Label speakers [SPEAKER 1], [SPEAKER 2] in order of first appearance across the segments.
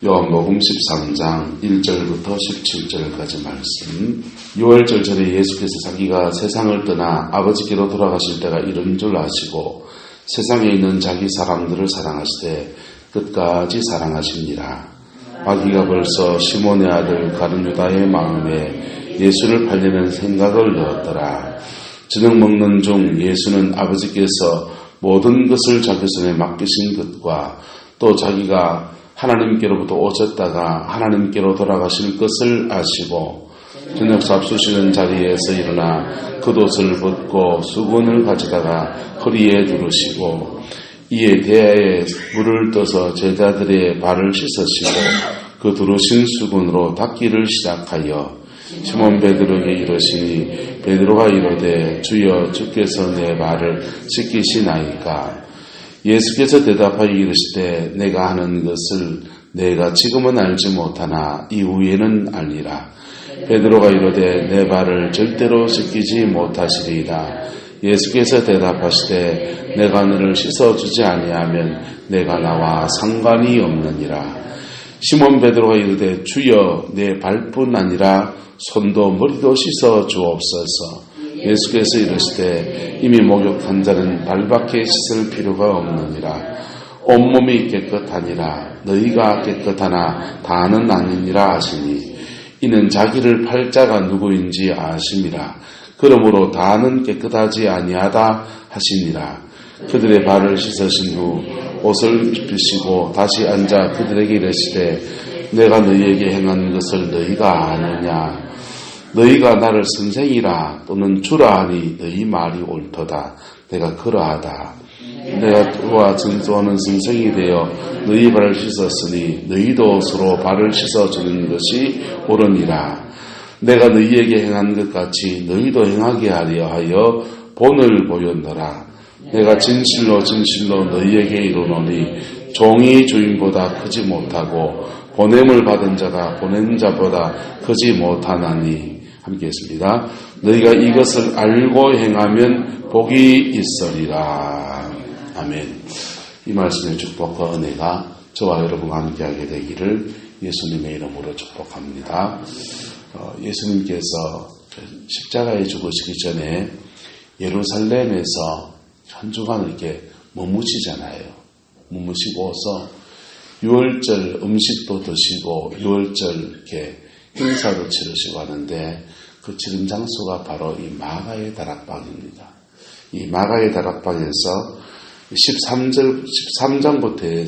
[SPEAKER 1] 요한복음 13장 1절부터 17절까지 말씀. 6월절 전에 예수께서 자기가 세상을 떠나 아버지께로 돌아가실 때가 이른 줄 아시고 세상에 있는 자기 사람들을 사랑하시되 끝까지 사랑하시니라. 마귀가 벌써 시몬의 아들 가룟 유다의 마음에 예수를 팔려는 생각을 넣었더라. 저녁 먹는 중 예수는 아버지께서 모든 것을 자기 손에 맡기신 것과 또 자기가 하나님께로부터 오셨다가 하나님께로 돌아가실 것을 아시고 저녁 잡수시는 자리에서 일어나 겉옷을 벗고 수건을 가져다가 허리에 두르시고 이에 대야에 물을 떠서 제자들의 발을 씻으시고 그 두르신 수건으로 닦기를 시작하여 시몬 베드로에게 이르시니 베드로가 이르되 주여 주께서 내 발을 씻기시나이까. 예수께서 대답하여 이르시되 내가 하는 것을 내가 지금은 알지 못하나 이후에는 알리라. 베드로가 이르되 내 발을 절대로 씻기지 못하시리이다. 예수께서 대답하시되 내가 너를 씻어주지 아니하면 내가 나와 상관이 없느니라. 시몬 베드로가 이르되 주여 내 발뿐 아니라 손도 머리도 씻어 주옵소서. 예수께서 이르시되 이미 목욕한 자는 발밖에 씻을 필요가 없느니라. 온몸이 깨끗하니라. 너희가 깨끗하나 다는 아니니라 하시니 이는 자기를 팔 자가 누구인지 아심이라. 그러므로 다는 깨끗하지 아니하다 하시니라. 그들의 발을 씻으신 후 옷을 입히시고 다시 앉아 그들에게 이르시되 내가 너희에게 행한 것을 너희가 아느냐. 너희가 나를 선생이라 또는 주라 하니 너희 말이 옳도다. 내가 그러하다. 내가 주와 전수하는 선생이 되어 너희 발을 씻었으니 너희도 서로 발을 씻어주는 것이 옳으니라. 내가 너희에게 행한 것 같이 너희도 행하게 하여 본을 보였노라. 내가 진실로 진실로 너희에게 이르노니 종이 주인보다 크지 못하고 보냄을 받은 자가 보낸 자보다 크지 못하나니. 함께 했습니다. 너희가 이것을 알고 행하면 복이 있으리라. 아멘. 이 말씀의 축복과 은혜가 저와 여러분과 함께하게 되기를 예수님의 이름으로 축복합니다. 예수님께서 십자가에 죽으시기 전에 예루살렘에서 한 주간 이렇게 머무시잖아요. 머무시고서 6월절 음식도 드시고 6월절 이렇게 행사도 치르시고 하는데 그 치른 장소가 바로 이 마가의 다락방입니다. 이 마가의 다락방에서 13장부터 해서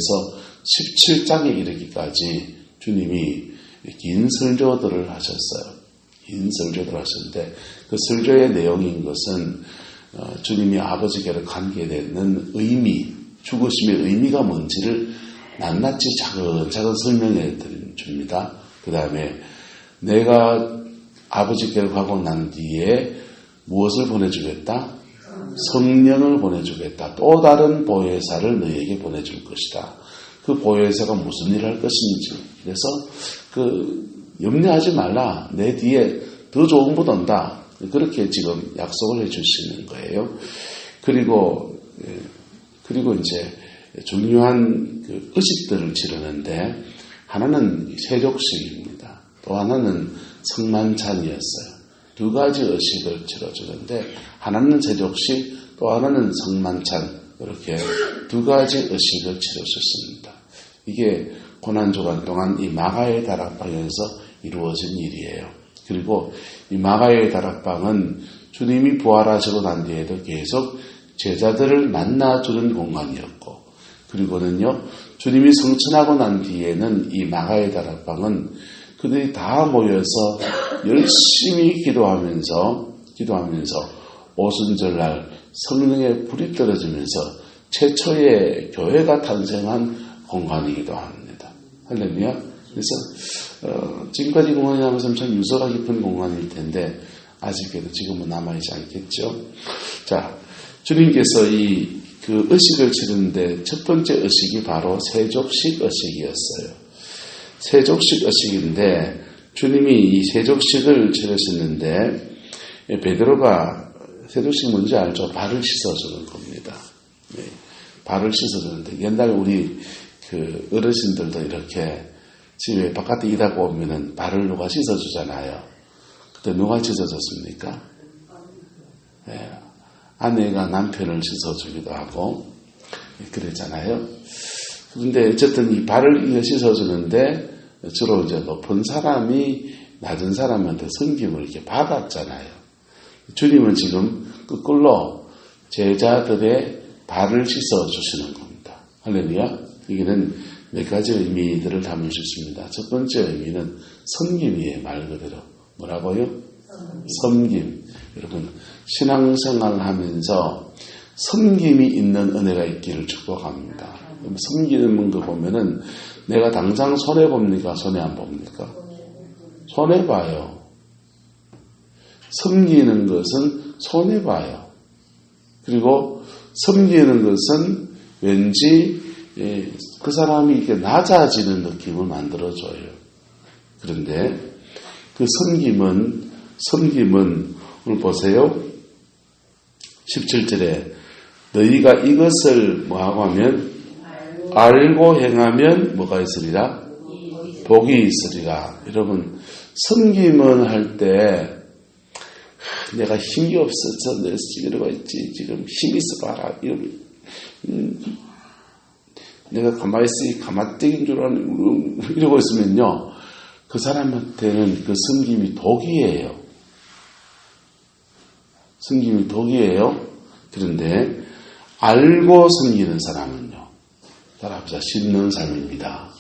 [SPEAKER 1] 17장에 이르기까지 주님이 긴 설교들을 하셨어요. 긴 설교들을 하셨는데 그 설교의 내용인 것은 주님이 아버지께로 가게 되는 의미, 죽으심의 의미가 뭔지를 낱낱이 차근차근 설명해 줍니다. 그 다음에 내가 아버지께로 가고 난 뒤에 무엇을 보내주겠다? 성령을 보내주겠다. 또 다른 보혜사를 너희에게 보내줄 것이다. 그 보혜사가 무슨 일을 할 것인지. 그래서 염려하지 말라. 내 뒤에 더 좋은 분 온다. 그렇게 지금 약속을 해주시는 거예요. 그리고 이제 중요한 의식들을 치르는데 하나는 세족식입니다. 또 하나는 성만찬이었어요. 두 가지 의식을 치러주는데 하나는 세족식, 또 하나는 성만찬, 이렇게 두 가지 의식을 치러줬습니다. 이게 고난주간 동안 이 마가의 다락방에서 이루어진 일이에요. 그리고 이 마가의 다락방은 주님이 부활하시고 난 뒤에도 계속 제자들을 만나주는 공간이었고, 그리고는요 주님이 성천하고 난 뒤에는 이 마가의 다락방은 그들이 다 모여서 열심히 기도하면서 오순절날 성령의 불이 떨어지면서 최초의 교회가 탄생한 공간이기도 합니다. 할렐루야. 그래서 지금까지 공간이 하면서 참 유서가 깊은 공간일 텐데 아직에도 지금은 남아있지 않겠죠. 자, 주님께서 그 의식을 치르는데 첫 번째 의식이 바로 세족식 의식이었어요. 세족식 의식인데 주님이 이 세족식을 치르셨는데 베드로가 세족식 뭔지 알죠? 발을 씻어주는 겁니다. 네, 발을 씻어주는데 옛날 우리 어르신들도 이렇게 집에 바깥에 일하고 오면은 발을 누가 씻어주잖아요. 그때 누가 씻어줬습니까? 예, 아내가 남편을 씻어주기도 하고 그랬잖아요. 그런데 어쨌든 이 발을 씻어주는데 주로 이제 높은 사람이 낮은 사람한테 섬김을 이렇게 받았잖아요. 주님은 지금 거꾸로 제자들의 발을 씻어주시는 겁니다. 할렐루야. 여기는 몇 가지 의미들을 담을 수 있습니다. 첫 번째 의미는 섬김이에요. 말 그대로. 뭐라고요? 섬김. 여러분, 신앙생활을 하면서 섬김이 있는 은혜가 있기를 축복합니다. 섬기는 거 보면은 내가 당장 손해봅니까? 손해 안 봅니까? 손해봐요. 섬기는 것은 손해봐요. 그리고 섬기는 것은 왠지 그 사람이 이렇게 낮아지는 느낌을 만들어줘요. 그런데 그 섬김은 오늘 보세요. 17절에 너희가 이것을 뭐하고 하면 알고 행하면 뭐가 있으리라? 복이 있으리라. 여러분, 섬김은 할 때 내가 힘이 없어서 이러고 있지. 지금 힘이 있어 봐라. 내가 가만히 있으니 가마떼기인 줄 아는 이러고 있으면요. 그 사람한테는 그 섬김이 독이에요. 섬김이 독이에요. 그런데 알고 섬기는 사람은요. 따라합시다. 씹는 삶입니다.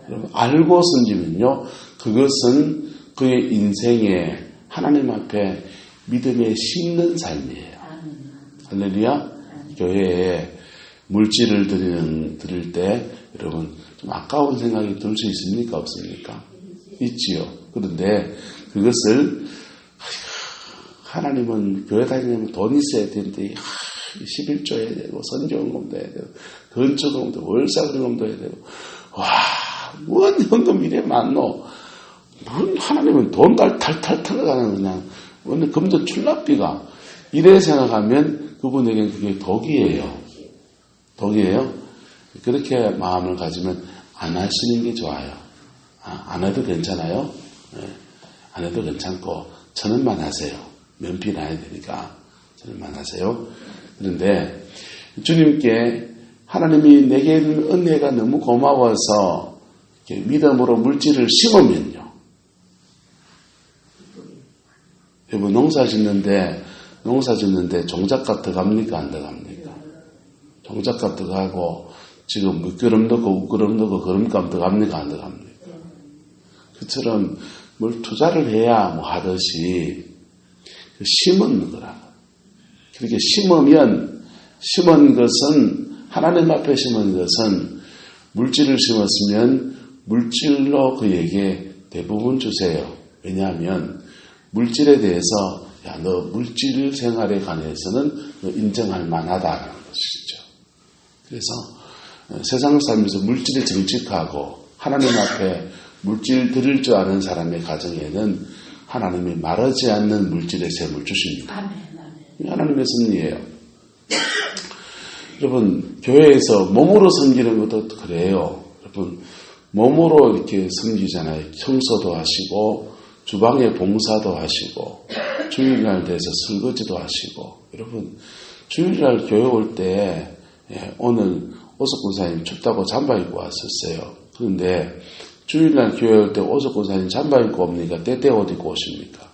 [SPEAKER 1] 여러분, 알고 섬기면요. 그것은 그의 인생에 하나님 앞에 믿음에 심는 삶이에요. 할렐루야. 교회에 물질을 드릴 때 여러분 좀 아까운 생각이 들 수 있습니까? 없습니까? 있지요. 그런데 그것을 하나님은 교회 다니면 돈 있어야 되는데 11조 해야 되고 선교원금도 해야 되고 건축원금도 월사금도 해야 되고 뭔 현금 이래 많노. 하나님은 돈 탈탈 털어가는 그냥 오늘 금전 출납비가 이래 생각하면 그분에게는 그게 덕이에요. 덕이에요. 그렇게 마음을 가지면 안 하시는 게 좋아요. 안 해도 괜찮아요. 네. 안 해도 괜찮고 천원만 하세요. 면피 나야 되니까 천원만 하세요. 그런데 주님께 하나님이 내게 있는 은혜가 너무 고마워서 이렇게 믿음으로 물질을 심으면요. 여러분 농사 짓는데 종잣값 들어갑니까? 안 들어갑니까? 종잣값 들어가고 지금 물거름 넣고 웃거름 넣고 거름값 들어갑니까? 안 들어갑니까? 그처럼 뭘 투자를 해야 뭐 하듯이 심은 거라고. 그렇게 심은 것은 하나님 앞에 심은 것은 물질을 심었으면 물질로 그에게 대부분 주세요. 왜냐하면 물질에 대해서 야, 너 물질 생활에 관해서는 너 인정할 만하다는 것이죠. 그래서 세상 살면서 물질에 정직하고 하나님 앞에 물질 드릴 줄 아는 사람의 가정에는 하나님이 마르지 않는 물질의 샘을 주십니다. 하나님의 섭리예요. 여러분 교회에서 몸으로 섬기는 것도 그래요. 여러분 몸으로 이렇게 섬기잖아요. 청소도 하시고 주방에 봉사도 하시고 주일날 돼서 설거지도 하시고 여러분 주일날 교회 올 때 오늘 오석군사님 춥다고 잠바 입고 왔었어요. 그런데 주일날 교회 올 때 오석군사님 잠바 입고 옵니까? 때때 옷 입고 오십니까?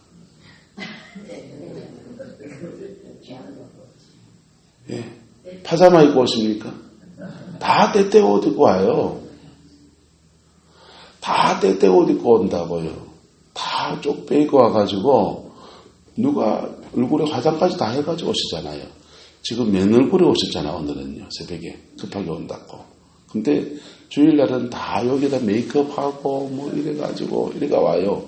[SPEAKER 1] 파자마 입고 오십니까? 다 때때 옷 입고 와요. 다 때때 옷 입고 온다고요. 다 쪽 빼고 와가지고 누가 얼굴에 화장까지 다 해가지고 오시잖아요. 지금 맨 얼굴에 오셨잖아. 오늘은요. 새벽에 급하게 온다고. 근데 주일날은 다 여기다 메이크업하고 뭐 이래가지고 이래가 와요.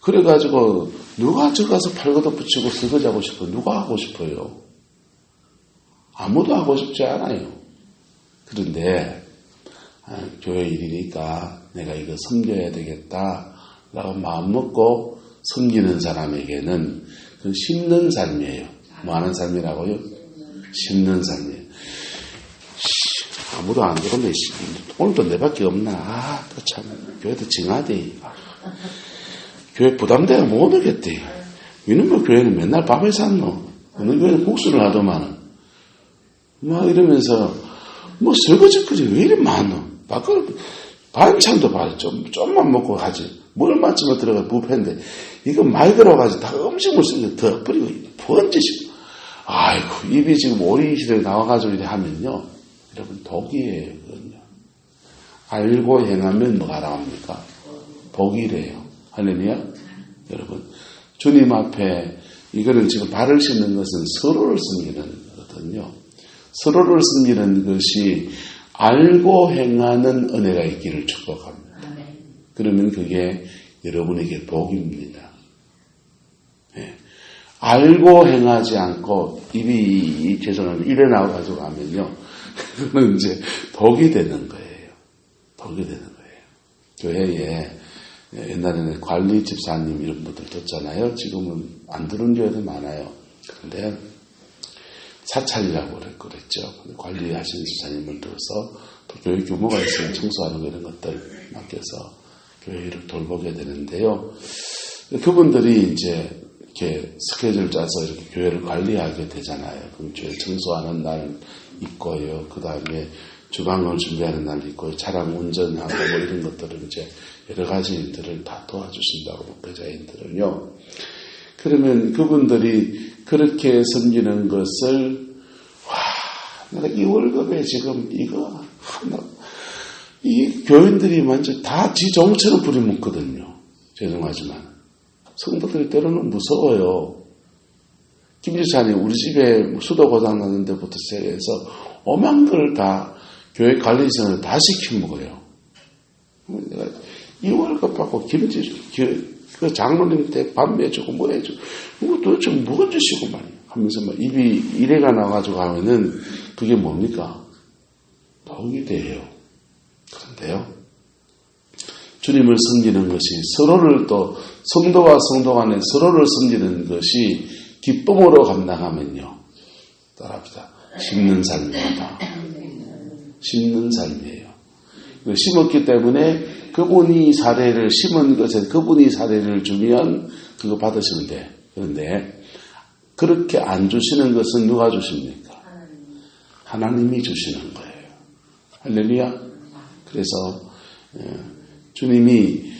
[SPEAKER 1] 그래가지고 누가 저 가서 팔걷어 붙이고 설거지 하고 싶어요? 누가 하고 싶어요? 아무도 하고 싶지 않아요. 그런데 교회 일이니까 내가 이거 섬겨야 되겠다 라고 마음 먹고 섬기는 사람에게는 그 심는 삶이에요. 뭐 하는 삶이라고요? 심는 삶이에요. 아무도 안 들어오네. 오늘도 내밖에 없나. 또 참 교회도 징하대. 교회 부담돼야 못 오겠대. 이놈의 교회는 맨날 밤에 샀노. 어느 교회는 국수를 하더만 막 이러면서 뭐 설거지거리 왜 이리 많노. 반찬도 봐. 좀만 먹고 하지. 물 맞추면 들어가 부패인데 이거 많이 들어가지고 다 음식물 쓰고 더 뿌리고 번지시고. 아이고 입이 지금 오리시대 나와가지고 이렇게 하면요. 여러분 독이에요. 그건요. 알고 행하면 뭐가 나옵니까? 복이래요. 할렐루야. 여러분 주님 앞에 이거는 지금 발을 씻는 것은 서로를 섬기는 거거든요. 서로를 섬기는 것이 알고 행하는 은혜가 있기를 축복합니다. 그러면 그게 여러분에게 복입니다. 네. 알고 행하지 않고 입이 죄송합니다. 입에 나와가지고 하면요. 그거는 이제 독이 되는 거예요. 독이 되는 거예요. 교회에 옛날에는 관리 집사님 이런 분들 뒀잖아요. 지금은 안 들은 교회도 많아요. 그런데 사찰이라고 그랬죠. 관리하시는 집사님을 둬서 또 교회 규모가 있으면 청소하는 거 이런 것들 맡겨서 교회를 돌보게 되는데요. 그분들이 이제 이렇게 스케줄 짜서 이렇게 교회를 관리하게 되잖아요. 그럼 교회 청소하는 날 있고요. 그 다음에 주방을 준비하는 날 있고요. 차량 운전하고 뭐 이런 것들을 이제 여러 가지 일들을 다 도와주신다고 목회자인들은요. 그러면 그분들이 그렇게 섬기는 것을 내가 이 월급에 지금 이거 이 교인들이 먼저 다 지 종처럼 부리먹거든요. 죄송하지만 성도들이 때로는 무서워요. 김 지사님 우리 집에 수도 고장 나는 데부터 시작해서 오만 걸 다 교회 관리선을 다 시켜 먹어요. 내가 이 월급 받고 그 장로님 때 밥 매주고 뭐 해주고 이거 도대체 뭐 주시고 말이야 하면서 막 입이 이래가 나가지고 하면은 그게 뭡니까? 독이 돼요. 그런데요. 주님을 섬기는 것이 서로를 또 성도와 성도 간에 서로를 섬기는 것이 기쁨으로 감당하면요. 따라합시다. 심는 삶입니다. 심는 삶이에요. 심었기 때문에 그분이 사례를 심은 것에 그분이 사례를 주면 그거 받으시면 돼. 그런데 그렇게 안 주시는 것은 누가 주십니까? 하나님이 주시는 거예요. 할렐루야. 그래서 주님이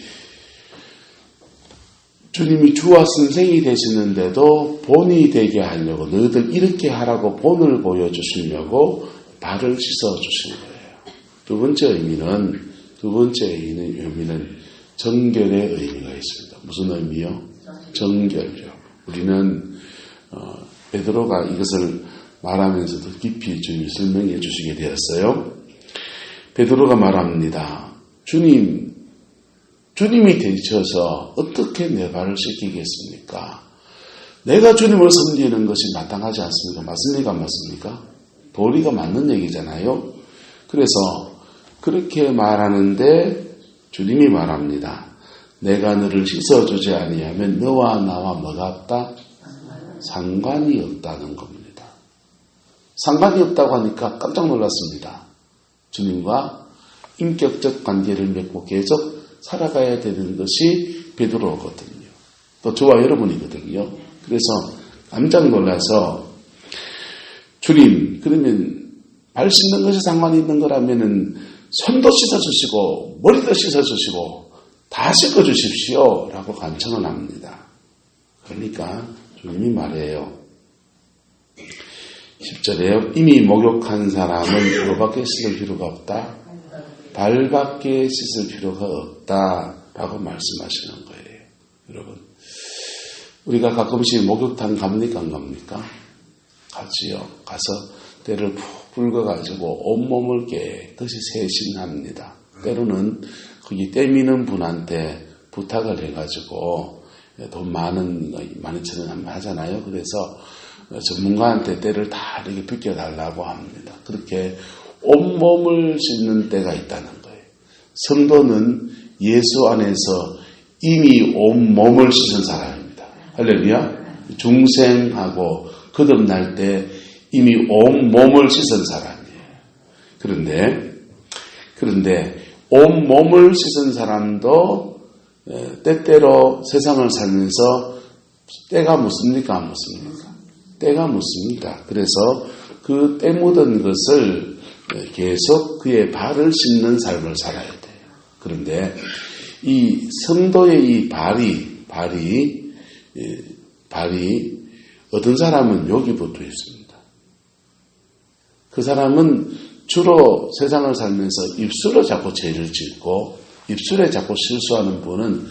[SPEAKER 1] 주와 선생이 되시는데도 본이 되게 하려고 너희들 이렇게 하라고 본을 보여주시려고 발을 씻어주신 거예요. 두 번째 의미는 정결의 의미가 있습니다. 무슨 의미요? 정결이요. 우리는 베드로가 이것을 말하면서도 깊이 주님이 설명해 주시게 되었어요. 베드로가 말합니다. 주님이 되셔서 어떻게 내 발을 씻기겠습니까? 내가 주님을 섬기는 것이 마땅하지 않습니까? 맞습니까? 맞습니까? 도리가 맞는 얘기잖아요. 그래서 그렇게 말하는데 주님이 말합니다. 내가 너를 씻어주지 아니하면 너와 나와 뭐가 없다? 상관이 없다는 겁니다. 상관이 없다고 하니까 깜짝 놀랐습니다. 주님과 인격적 관계를 맺고 계속 살아가야 되는 것이 베드로거든요. 또 저와 여러분이거든요. 그래서 깜짝 놀라서 주님, 그러면 발 씻는 것이 상관이 있는 거라면은 손도 씻어주시고 머리도 씻어주시고 다 씻어주십시오 라고 간청을 합니다. 그러니까 주님이 말해요. 10절에요. 이미 목욕한 사람은 뭐밖에 씻을 필요가 없다. 발밖에 씻을 필요가 없다라고 말씀하시는 거예요. 여러분, 우리가 가끔씩 목욕탕 갑니까? 안 갑니까? 가지요. 가서 때를 푹 붉어가지고 온몸을 깨끗이 세심합니다. 때로는 거기 떼미는 분한테 부탁을 해가지고 돈 많은 12,000원 한번 하잖아요. 그래서 전문가한테 때를 다 이렇게 벗겨달라고 합니다. 그렇게 온몸을 씻는 때가 있다는 거예요. 성도는 예수 안에서 이미 온몸을 씻은 사람입니다. 할렐루야. 중생하고 거듭날 때 이미 온몸을 씻은 사람이에요. 그런데 온 몸을 씻은 사람도 때때로 세상을 살면서 때가 묻습니까? 안 묻습니까? 때가 묻습니다. 그래서 그 때 묻은 것을 계속 그의 발을 씻는 삶을 살아야 돼요. 그런데 이 성도의 이 발이 어떤 사람은 여기 붙어 있습니다. 그 사람은 주로 세상을 살면서 입술로 자꾸 죄를 짓고 입술에 자꾸 실수하는 분은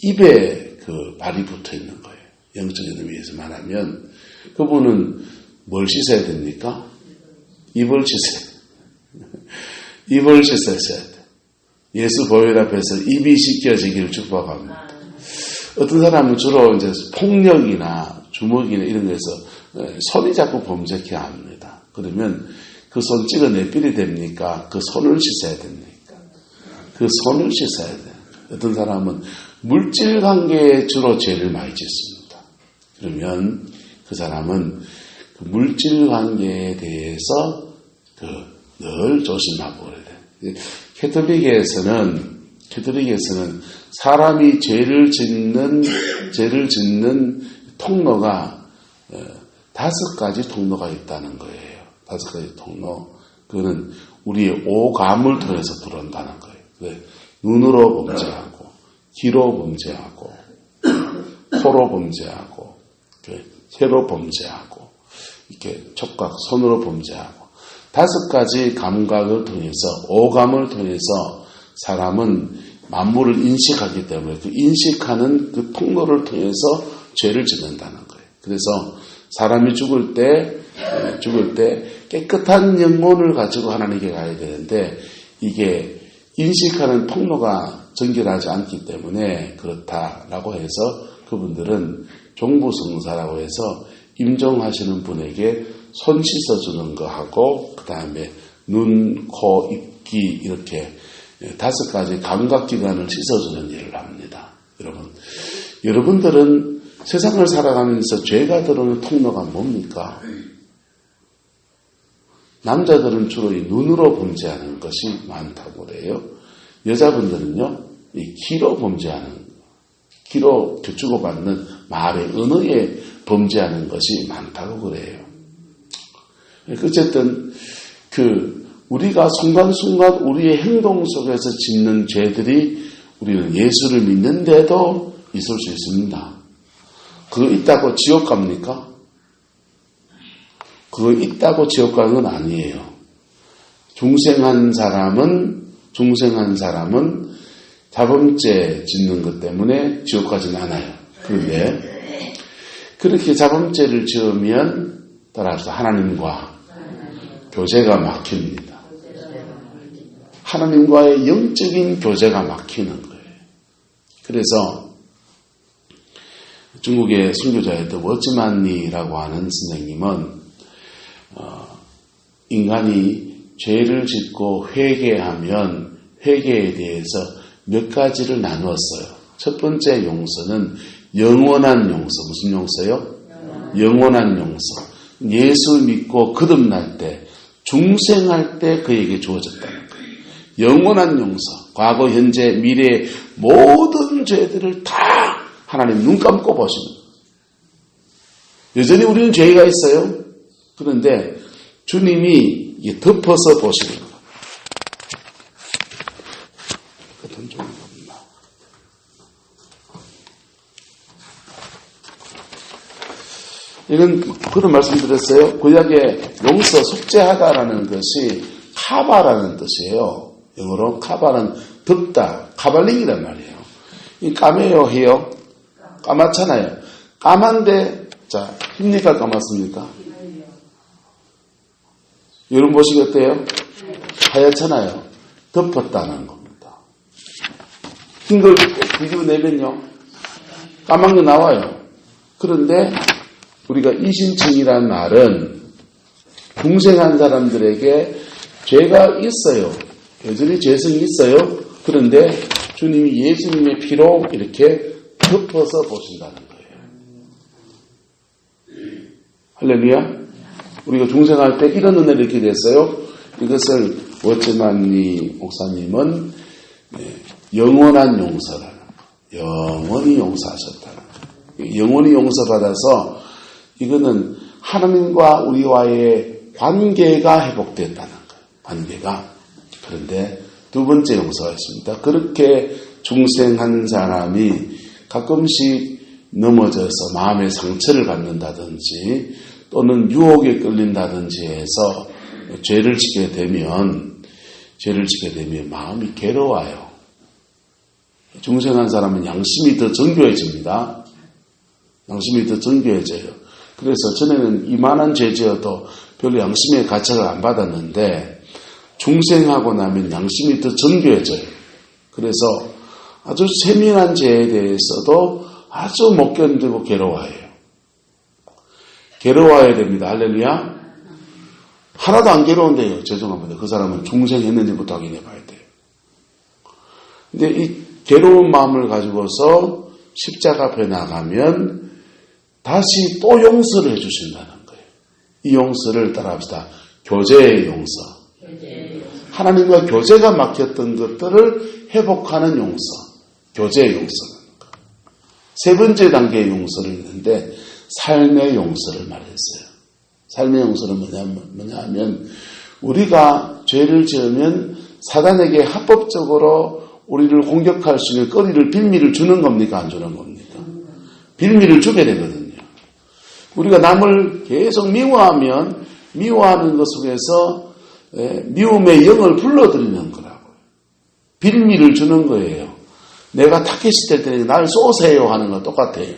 [SPEAKER 1] 입에 그 발이 붙어 있는 거예요. 영적인 의미에서 말하면 그분은 뭘 씻어야 됩니까? 입을 씻어야 돼요. 입을 씻어야 돼요. 예수 보혈 앞에서 입이 씻겨지기를 축복합니다. 어떤 사람은 주로 이제 폭력이나 주먹이나 이런 거에서 손이 자꾸 범죄케 합니다. 그러면 그 손 찍어내필이 됩니까? 그 손을 씻어야 됩니까? 그 손을 씻어야 돼요. 어떤 사람은 물질 관계에 주로 죄를 많이 짓습니다. 그러면 그 사람은 그 물질 관계에 대해서 늘 조심하고 그래야 돼요. 캐톨릭에서는 사람이 죄를 짓는 통로가 5가지 통로가 있다는 거예요. 5가지 통로. 그거는 우리의 오감을 통해서 들어온다는 거예요. 눈으로 범죄하고, 귀로 범죄하고, 코로 범죄하고, 혀로 범죄하고, 이렇게 촉각, 손으로 범죄하고, 5가지 감각을 통해서, 오감을 통해서 사람은 만물을 인식하기 때문에 그 인식하는 그 통로를 통해서 죄를 짓는다는 거예요. 그래서 사람이 죽을 때 깨끗한 영혼을 가지고 하나님께 가야 되는데 이게 인식하는 통로가 정결하지 않기 때문에 그렇다라고 해서 그분들은 종부성사라고 해서 임종하시는 분에게 손 씻어주는 거 하고 그 다음에 눈, 코, 입, 귀 이렇게 5가지 감각기관을 씻어주는 일을 합니다. 여러분들은 세상을 살아가면서 죄가 들어오는 통로가 뭡니까? 남자들은 주로 이 눈으로 범죄하는 것이 많다고 그래요. 여자분들은요, 이 귀로 범죄하는, 귀로 주고받는 말의 언어에 범죄하는 것이 많다고 그래요. 어쨌든, 우리가 순간순간 우리의 행동 속에서 짓는 죄들이 우리는 예수를 믿는데도 있을 수 있습니다. 그거 있다고 지옥 갑니까? 그거 있다고 지옥 가는 건 아니에요. 중생한 사람은 자범죄 짓는 것 때문에 지옥 가지는 않아요. 그런데 그렇게 자범죄를 지으면 따라서 하나님과 교제가 막힙니다. 하나님과의 영적인 교제가 막히는 거예요. 그래서 중국의 선교자였던 워즈만니라고 하는 선생님은 인간이 죄를 짓고 회개하면 회개에 대해서 몇 가지를 나누었어요. 첫 번째 용서는 영원한 용서. 무슨 용서요? 영원한 용서. 예수 믿고 거듭날 때, 중생할 때 그에게 주어졌다는 거예요. 영원한 용서. 과거, 현재, 미래의 모든 죄들을 다 하나님 눈 감고 보십니다. 여전히 우리는 죄가 있어요. 그런데 주님이 덮어서 보시는 거예요. 어떤 종이 없나? 이건 그런 말씀 드렸어요. 구약의 용서, 속죄하다라는 것이 카바라는 뜻이에요. 영어로 카바는 덮다, 카발링이란 말이에요. 이 까매요 해요. 까맣잖아요. 까만데 자 힙니까 까맣습니까? 여러분 보시기 어때요? 하얗잖아요. 덮었다는 겁니다. 흰 걸 뒤집어내면요 까만 게 나와요. 그런데 우리가 이신칭이라는 말은 중생한 사람들에게 죄가 있어요. 여전히 죄성이 있어요. 그런데 주님이 예수님의 피로 이렇게 덮어서 보신다는 거예요. 할렐루야. 우리가 중생할 때 이런 은혜를 입게 됐어요. 이것을 워츠만니 목사님은 영원한 용서를 영원히 용서하셨다는 거예요. 영원히 용서받아서 이거는 하나님과 우리와의 관계가 회복됐다는 거예요. 관계가. 그런데 두 번째 용서가 있습니다. 그렇게 중생한 사람이 가끔씩 넘어져서 마음의 상처를 받는다든지 또는 유혹에 끌린다든지 해서 죄를 지게 되면 마음이 괴로워요. 중생한 사람은 양심이 더 정교해집니다. 양심이 더 정교해져요. 그래서 전에는 이만한 죄 지어도 별로 양심의 가책을 안 받았는데 중생하고 나면 양심이 더 정교해져요. 그래서 아주 세밀한 죄에 대해서도 아주 못 견디고 괴로워해요. 괴로워야 됩니다. 할렐루야. 하나도 안 괴로운데요. 죄송합니다. 그 사람은 중생했는지부터 확인해 봐야 돼요. 근데 이 괴로운 마음을 가지고서 십자가 앞에 나가면 다시 또 용서를 해주신다는 거예요. 이 용서를 따라합시다. 교제의 용서. 하나님과 교제가 막혔던 것들을 회복하는 용서. 교제의 용서는. 세 번째 단계의 용서를 했는데 삶의 용서를 말했어요. 삶의 용서는 뭐냐 하면 우리가 죄를 지으면 사단에게 합법적으로 우리를 공격할 수 있는 거리를 빌미를 주는 겁니까? 안 주는 겁니까? 빌미를 주게 되거든요. 우리가 남을 계속 미워하면 미워하는 것 속에서 미움의 영을 불러들이는 거라고요. 빌미를 주는 거예요. 내가 타켓이 될 때는 날 쏘세요 하는 거 똑같아요.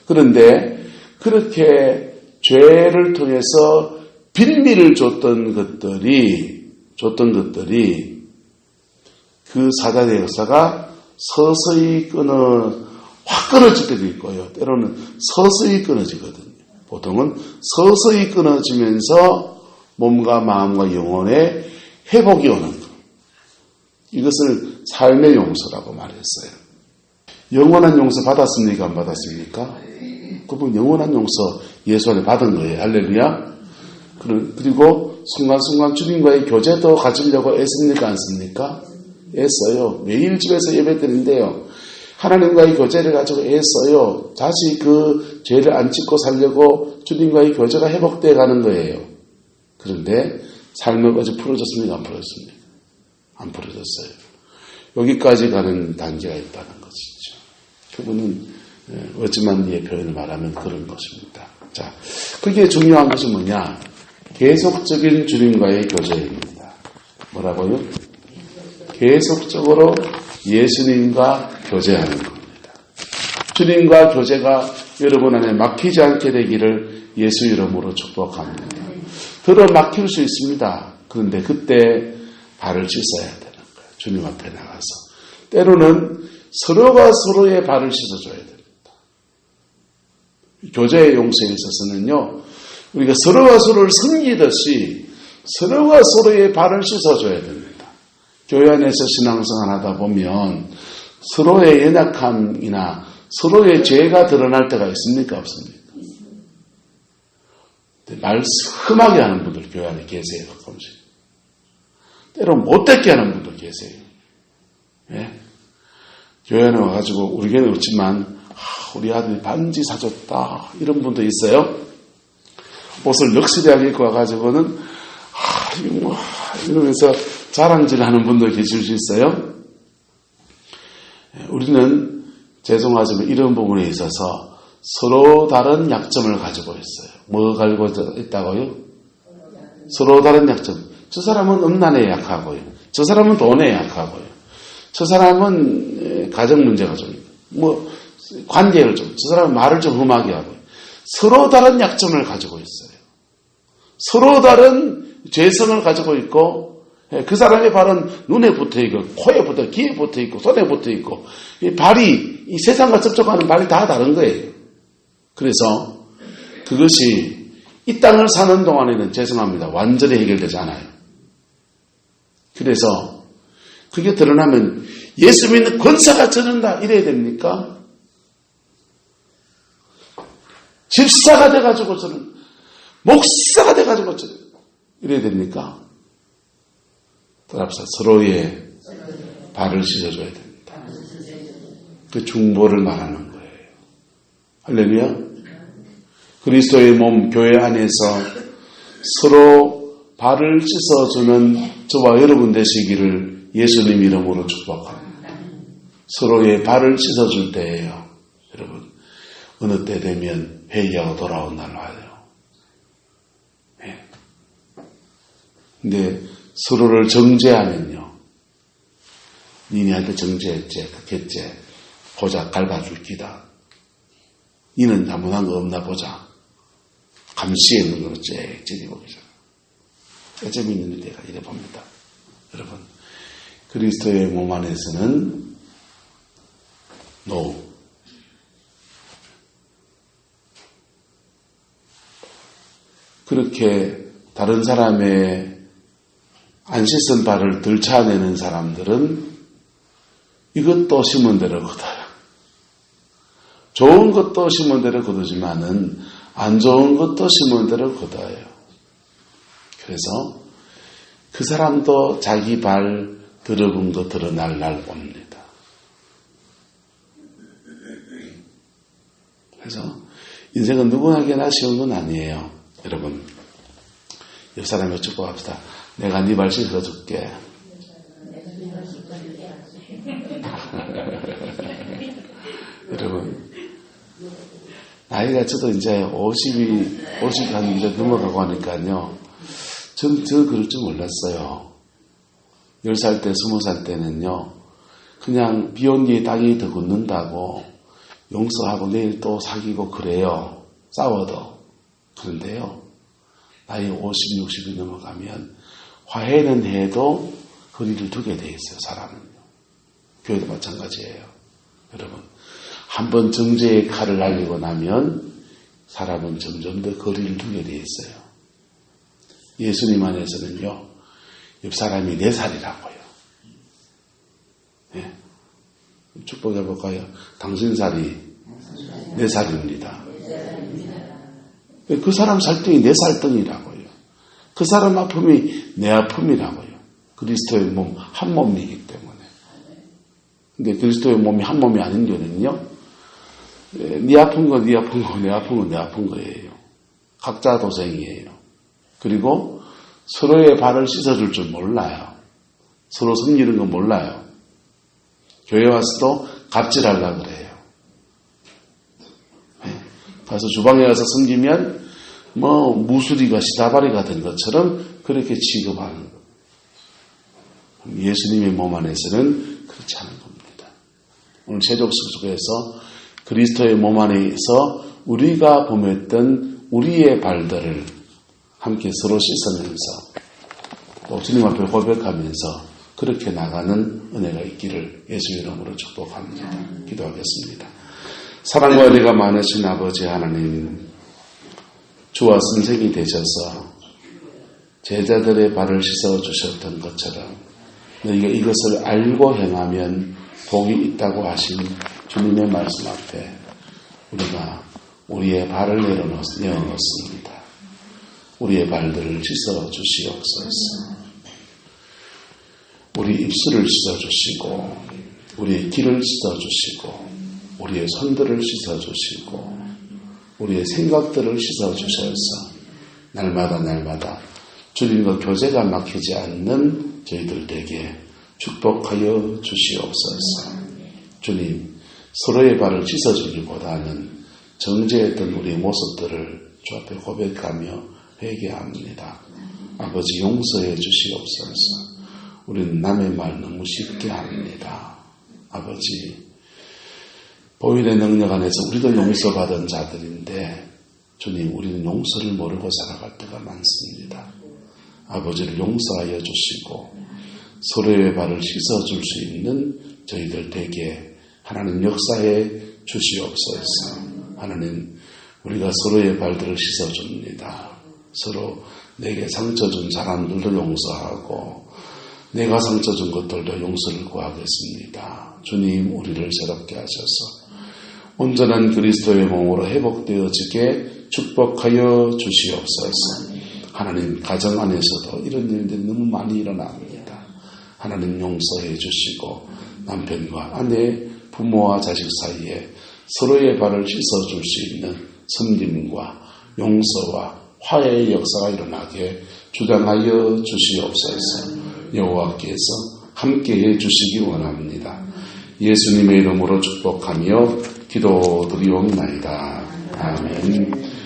[SPEAKER 1] 그런데 그렇게 죄를 통해서 빌미를 줬던 것들이 그 사단의 역사가 서서히 확 끊어질 때도 있고요. 때로는 서서히 끊어지거든요. 보통은 서서히 끊어지면서 몸과 마음과 영혼의 회복이 오는 것. 이것을 삶의 용서라고 말했어요. 영원한 용서 받았습니까? 안 받았습니까? 그분 영원한 용서 예수 안에 받은 거예요. 할렐루야. 그리고 순간순간 주님과의 교제도 가지려고 애씁니까? 안 씁니까? 애써요. 매일 집에서 예배 드린대요. 하나님과의 교제를 가지고 애써요. 다시 그 죄를 안 짓고 살려고 주님과의 교제가 회복되어 가는 거예요. 그런데 삶을 어제 풀어졌습니까? 안 풀어졌습니까? 안 풀어졌어요. 여기까지 가는 단계가 있다는 것이죠. 그분은 워즈만니의 표현을 말하면 그런 것입니다. 자, 그게 중요한 것은 뭐냐? 계속적인 주님과의 교제입니다. 뭐라고요? 계속적으로 예수님과 교제하는 겁니다. 주님과 교제가 여러분 안에 막히지 않게 되기를 예수 이름으로 축복합니다. 들어 막힐 수 있습니다. 그런데 그때 발을 씻어야 되는 거예요. 주님 앞에 나가서. 때로는 서로가 서로의 발을 씻어줘야 됩니다. 교제의 용서에 있어서는요, 우리가 서로가 서로를 섬기듯이 서로가 서로의 발을 씻어줘야 됩니다. 교회 안에서 신앙생활 하다 보면 서로의 연약함이나 서로의 죄가 드러날 때가 있습니까? 없습니까? 말 험하게 하는 분들 교회 안에 계세요. 가끔씩. 때로 못되게 하는 분도 계세요. 예? 교회 안에 와가지고 우리 교회는 없지만 우리 아들이 반지 사줬다 이런 분도 있어요. 옷을 럭셔리하게 입고 와가지고는 이러면서 자랑질하는 분도 계실 수 있어요. 우리는 죄송하지만 이런 부분에 있어서 서로 다른 약점을 가지고 있어요. 뭐 가지고 있다고요? 서로 다른 약점. 저 사람은 음란에 약하고요. 저 사람은 돈에 약하고요. 저 사람은 가정 문제가 좀 관계를 저 사람은 말을 좀 험하게 하고요. 서로 다른 약점을 가지고 있어요. 서로 다른 죄성을 가지고 있고 그 사람의 발은 눈에 붙어있고 코에 붙어있고 귀에 붙어있고 손에 붙어있고 이 발이 이 세상과 접촉하는 발이 다 다른 거예요. 그래서 그것이 이 땅을 사는 동안에는 죄송합니다. 완전히 해결되지 않아요. 그래서 그게 드러나면 예수 믿는 권사가 저런다 이래야 됩니까? 집사가 돼가지고 저는 목사가 돼가지고 저는 이래야 됩니까? 따라합시다. 서로의 발을 씻어줘야 됩니다. 그 중보를 말하는 거예요. 할렐루야. 그리스도의 몸 교회 안에서 서로 발을 씻어주는 저와 여러분 되시기를 예수님 이름으로 축복합니다. 서로의 발을 씻어줄 때예요. 여러분, 어느 때 되면 회개하고 돌아온 날 와요. 네. 근데 서로를 정죄하면요. 니네한테 정죄했지, 그랬지. 보자, 갈바줄 기다. 니는 잘못한 거 없나 보자. 감시에 있는 거로 쫙 찌리보기잖아. 재미있는 때가 이래 봅니다. 여러분, 그리스도의 몸 안에서는 노. 그렇게 다른 사람의 안 씻은 발을 들쳐내는 사람들은 이것도 심은 대로 거둬요. 좋은 것도 심은 대로 거두지만은 안 좋은 것도 심은 대로 거둬요. 그래서 그 사람도 자기 발 더러운 거 드러날 날 옵니다. 그래서 인생은 누구에게나 쉬운 건 아니에요. 여러분, 옆 사람에 축복합시다. 내가 네 발 씻어줄게. 여러분, 나이가 저도 이제 50 한 이제 넘어가고 하니까요. 저 그럴 줄 몰랐어요. 10살 때, 20살 때는요. 그냥 비온 뒤에 땅이 더 굳는다고 용서하고 내일 또 사귀고 그래요. 싸워도. 그런데요. 나이 50, 60이 넘어가면 화해는 해도 거리를 두게 돼 있어요. 사람은요. 교회도 마찬가지예요. 여러분, 한번 정죄의 칼을 날리고 나면 사람은 점점 더 거리를 두게 돼 있어요. 예수님 안에서는요. 옆 사람이 4살이라고요. 네. 축복해 볼까요? 당신 살이 4살입니다. 그 사람 살등이 4살등이라고요. 그 사람 아픔이 내 아픔이라고요. 그리스도의 몸 한 몸이기 때문에. 근데 그리스도의 몸이 한 몸이 아닌 거는요. 네 아픈 거 네 아픈 거, 내 아픈 거 내 아픈 거예요. 각자 도생이에요. 그리고 서로의 발을 씻어줄 줄 몰라요. 서로 섬기는 거 몰라요. 교회 와서도 갑질하려고 그래요. 가서 주방에 가서 섬기면 무수리가 시다바리가 된 것처럼 그렇게 취급하는 거예요. 예수님의 몸 안에서는 그렇지 않은 겁니다. 오늘 세족숙소에서 그리스도의 몸 안에서 우리가 범했던 우리의 발들을 함께 서로 씻으면서 또 주님 앞에 고백하면서 그렇게 나가는 은혜가 있기를 예수 이름으로 축복합니다. 기도하겠습니다. 사랑과 은혜가 많으신 아버지 하나님, 주와 선생이 되셔서 제자들의 발을 씻어주셨던 것처럼 너희가 이것을 알고 행하면 복이 있다고 하신 주님의 말씀 앞에 우리가 우리의 발을 내어놓습니다. 우리의 발들을 씻어주시옵소서. 우리 입술을 씻어주시고 우리의 귀를 씻어주시고 우리의 손들을 씻어주시고 우리의 생각들을 씻어주셔서 날마다 주님과 교제가 막히지 않는 저희들에게 축복하여 주시옵소서. 주님, 서로의 발을 씻어주기보다는 정죄했던 우리의 모습들을 주 앞에 고백하며 회개합니다. 아버지 용서해 주시옵소서. 우리는 남의 말 너무 쉽게 합니다. 아버지, 보일의 능력 안에서 우리도 용서받은 자들인데 주님, 우리는 용서를 모르고 살아갈 때가 많습니다. 아버지를 용서하여 주시고 서로의 발을 씻어줄 수 있는 저희들 되게 하나님 역사해 주시옵소서. 하나님, 우리가 서로의 발들을 씻어줍니다. 서로 내게 상처 준 사람들도 용서하고 내가 상처 준 것들도 용서를 구하겠습니다. 주님, 우리를 새롭게 하셔서 온전한 그리스도의 몸으로 회복되어지게 축복하여 주시옵소서. 하나님 가정 안에서도 이런 일들이 너무 많이 일어납니다. 하나님 용서해 주시고 남편과 아내, 부모와 자식 사이에 서로의 발을 씻어줄 수 있는 섬김과 용서와 화해의 역사가 일어나게 주장하여 주시옵소서. 여호와께서 함께해 주시기 원합니다. 예수님의 이름으로 축복하며 기도드리옵나이다. 아멘.